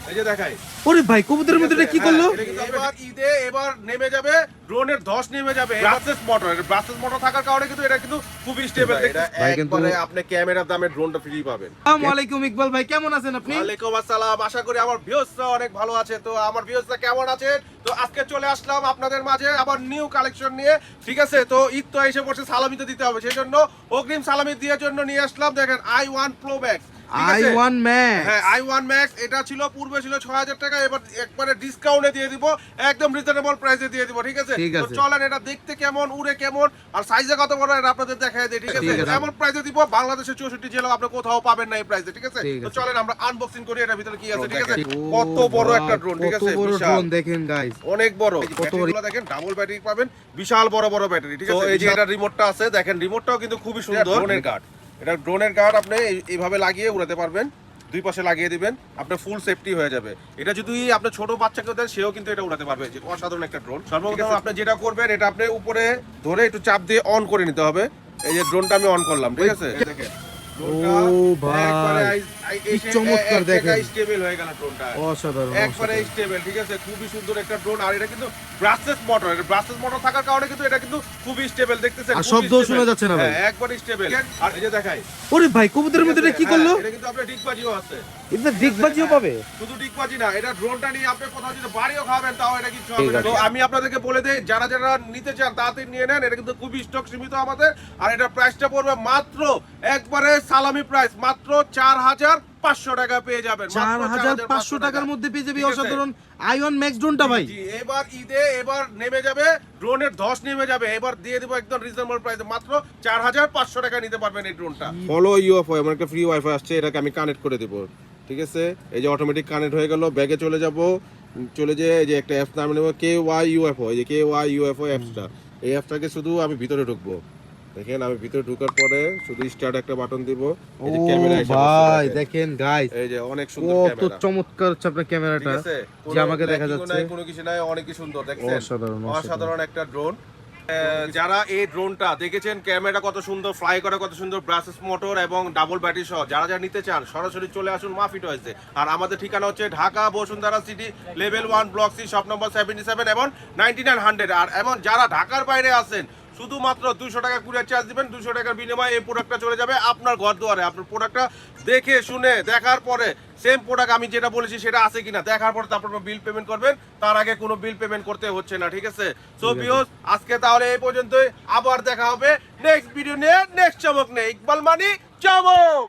এই যে দেখাই। ওরে ভাই কবুতরের মধ্যে এটা কি করলো? এটা কিন্তু এবার ঈদে এবার নেমে যাবে, ড্রোনের ধস নেমে যাবে। ব্রাসলেস মোটর, এটা ব্রাসলেস মোটর থাকার কারণে কিন্তু এটা কিন্তু খুবই স্টেবল। এটা একবারে আপনি ক্যামেরার দামে ড্রোনটা ফ্রি পাবেন। আসসালামু আলাইকুম ইকবাল ভাই, কেমন আছেন আপনি? ওয়ালাইকুম আসসালাম। আশা করি আমার ভিউয়ার্সরা অনেক ভালো আছে। তো আমার ভিউয়ার্সরা কেমন আছে? তো আজকে চলে আসলাম আপনাদের মাঝে আবার নিউ কালেকশন নিয়ে। ঠিক আছে, তো ঈদ তো এসে পড়ছে, সালামি তো দিতে হবে, সেজন্য অগ্রিম সালামি দেওয়ার জন্য নিয়ে আসলাম। দেখেন i1 Pro Max, i1 Max। হ্যাঁ i1 Max। এটা ছিল পূর্বে ছিল ৬০০০ টাকা, এবার একবারে ডিসকাউন্টে দিয়ে দিব, একদম রিজনেবল প্রাইসে দিয়ে দিব। ঠিক আছে, তো চলেন এটা দেখতে কেমন, উড়ে কেমন আর সাইজে কত বড় এটা আপনাদের দেখায় দেই। ঠিক আছে, এমন প্রাইসে দিব বাংলাদেশের 64 জেলা আপনি কোথাও পাবেন না এই প্রাইসে। ঠিক আছে, তো চলেন আমরা আনবক্সিং করি এটার ভিতরে কি আছে। ঠিক আছে, কত বড় একটা ড্রোন। ঠিক আছে, কত বড় ড্রোন দেখেন গাইস, অনেক বড়। ব্যাটারিগুলো দেখেন, ডাবল ব্যাটারি পাবেন, বিশাল বড় বড় ব্যাটারি। ঠিক আছে, এই যে এটা রিমোটটা আছে দেখেন, রিমোটটাও কিন্তু খুবই সুন্দর। ড্রোনের গার্ড, এটা ড্রোনের গার্ড আপনি এইভাবে লাগিয়ে উড়াতে পারবেন, দুই পাশে লাগিয়ে দিবেন, আপনার ফুল সেফটি হয়ে যাবে। এটা যদি আপনি ছোট বাচ্চাকে দেন সেও কিন্তু এটা উড়াতে পারবে। যে অসাধারণ একটা ড্রোন। সর্বপ্রথম আপনি যেটা করবেন, এটা আপনি উপরে ধরে একটু চাপ দিয়ে অন করে নিতে হবে। এই যে ড্রোনটা আমি অন করলাম। ঠিক আছে, দেখেন ও ভাই কি চমৎকার, দেখেন স্টেবল হয়ে গেল ড্রোনটা, অসাধারণ একবারে স্টেবল। ঠিক আছে, খুবই সুন্দর একটা ড্রোন। আর এটা কিন্তু ব্রাসলেস মোটর, এটা ব্রাসলেস মোটর থাকার কারণে কিন্তু এটা কিন্তু খুবই স্টেবল। দেখতেছেন আর শব্দও শোনা যাচ্ছে না ভাই, একবারে স্টেবল। আর এই যে দেখাই, ওরে ভাই কবুতরের মধ্যে এটা কি করলো? এটা কিন্তু আপনার ডিগবাজিও আছে। এটা ডিগবাজিও পাবে? শুধু ডিগবাজি না, এটা ড্রোনটা নিয়ে আপনি কোথাও যদি বাড়িও খাবেন তাও এটা কিছু হবে না। তো আমি আপনাদেরকে বলে দেই, যারা যারা নিতে চান তাড়াতাড়ি নিয়ে নেন। এটা কিন্তু খুবই স্টক সীমিত আমাদের। আর এটা প্রাইসটা পড়বে মাত্র একবারে সালামি প্রাইস, মাত্র 4500 টাকা পেয়ে যাবেন। 4500 টাকার মধ্যে পেয়ে যাবে অসাধারণ i1 Max ড্রোনটা ভাই। এবার ঈদে এবার নেমে যাবে, ড্রোনের ধস নেমে যাবে। এবার দিয়ে দিব একদম রিজনেবল প্রাইসে, মাত্র 4500 টাকা নিতে পারবেন এই ড্রোনটা। ফলো ইউএফও, আমার একটা ফ্রি ওয়াইফাই আসছে, এটাকে আমি কানেক্ট করে দেব। ঠিক আছে, এই যে অটোমেটিক কানেক্ট হয়ে গেল। ব্যাগে চলে যাব, চলে যে এই যে একটা অ্যাপস নাম নেব KY UFO। এই যে KY UFO অ্যাপসটা, এই অ্যাপসটাকে শুধু আমি ভিতরে ঢুকবো। দেখেন আমি ভিতরে ঢোকার পরে শুধু স্টার্ট একটা বাটন দিব। এই যে ক্যামেরা এসে ভাই দেখেন গাইস, এই যে অনেক সুন্দর ক্যামেরা, কত চমৎকার হচ্ছে আপনার ক্যামেরাটা, যে আমাকে দেখা যাচ্ছে কোনো কিছু নাই, অনেক সুন্দর। দেখছেন অসাধারণ অসাধারণ একটা ড্রোন। যারা এই ড্রোনটা দেখেছেন, ক্যামেরা কত সুন্দর, ফ্লাই করে কত সুন্দর, ব্রাসেস মোটর এবং ডাবল ব্যাটারি সহ, যারা যারা নিতে চান সরাসরি চলে আসুন মাফি টয়েসে। আর আমাদের ঠিকানা হচ্ছে Dhaka Bashundhara city, level 1 block C, shop number 77 এবং 9900। আর এবং যারা ঢাকার বাইরে আছেন, শুধুমাত্র 200 টাকা কুরিয়ার চার্জ দিবেন। 200 টাকার বিনিময়ে এই প্রোডাক্টটা চলে যাবে আপনার ঘর দুয়ারে। আপনার প্রোডাক্টটা দেখে শুনে দেখার পরে সেম প্রোডাক্ট আমি যেটা বলেছি সেটা আছে কিনা দেখার পরে তারপর বিল পেমেন্ট করবেন। তার আগে কোনো বিল পেমেন্ট করতে হচ্ছে না। ঠিক আছে, সো ভিউয়ার্স আজকে তাহলে এই পর্যন্তই। আবার দেখা হবে নেক্সট ভিডিও নিয়ে, নেক্সট চমক নিয়ে। ইকবাল মানি চমক।